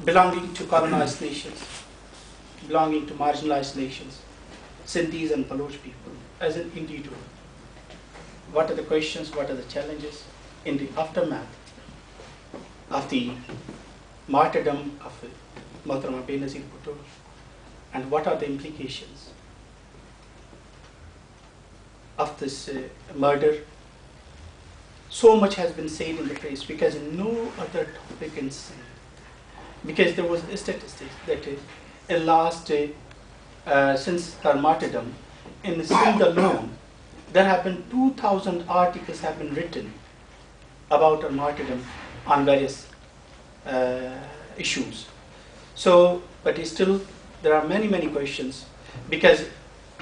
belonging to colonized nations, belonging to marginalized nations, Sindhis and Baloch people, as an individual. What are the questions, what are the challenges in the aftermath of the martyrdom of Muhtarma Benazir Bhutto, and what are the implications of this murder? So much has been said in the press because no other topic in Sindh. Because there was a statistic that in last, since her martyrdom, in Sindh alone, there have been 2,000 articles have been written about her martyrdom on various issues. So, but still, there are many, many questions because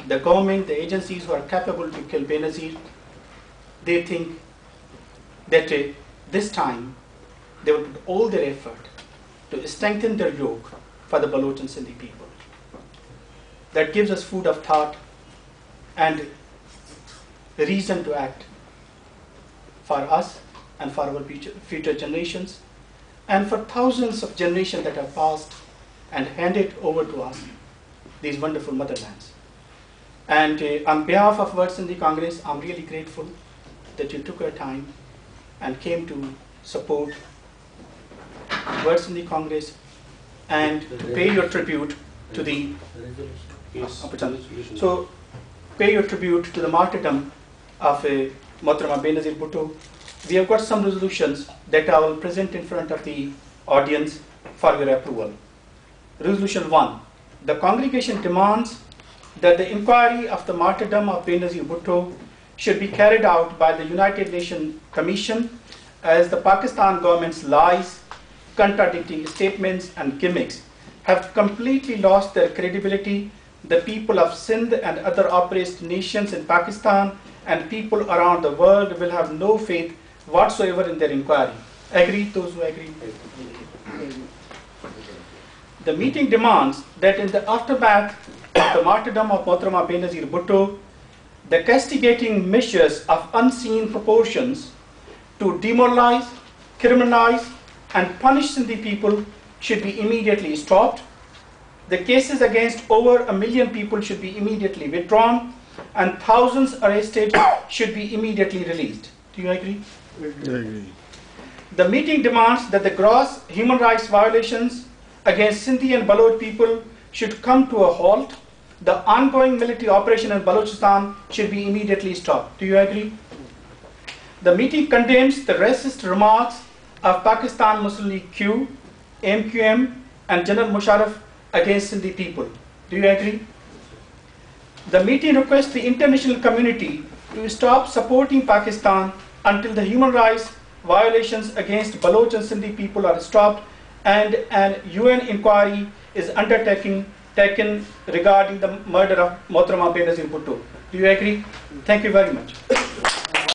the government, the agencies who are capable to kill Benazir, they think that this time they will put all their effort to strengthen their yoke for the Baloch and Sindhi people. That gives us food of thought and reason to act for us and for our future generations and for thousands of generations that have passed and handed over to us these wonderful motherlands. And on behalf of World Sindhi Congress, I'm really grateful that you took your time and came to support World Sindhi Congress and to pay your tribute to the pay your tribute to the martyrdom of Muhtarma Benazir Bhutto. We have got some resolutions that I will present in front of the audience for your approval. Resolution 1. The congregation demands that the inquiry of the martyrdom of Benazir Bhutto should be carried out by the United Nations Commission, as the Pakistan government's lies, contradicting statements and gimmicks have completely lost their credibility. The people of Sindh and other oppressed nations in Pakistan and people around the world will have no faith whatsoever in their inquiry. Agree? Those who agree? The meeting demands that in the aftermath of the martyrdom of Muhtarma Benazir Bhutto, the castigating measures of unseen proportions to demoralize, criminalize, and punish Sindhi people should be immediately stopped. The cases against over 1 million people should be immediately withdrawn, and thousands arrested should be immediately released. Do you agree? I agree. The meeting demands that the gross human rights violations against Sindhi and Baloch people should come to a halt. The ongoing military operation in Balochistan should be immediately stopped. Do you agree? The meeting condemns the racist remarks of Pakistan Muslim League Q, MQM, and General Musharraf against Sindhi people. Do you agree? The meeting requests the international community to stop supporting Pakistan until the human rights violations against Baloch and Sindhi people are stopped and an UN inquiry is taken regarding the murder of Muhtarma Benazir Bhutto. Do you agree? Thank you very much.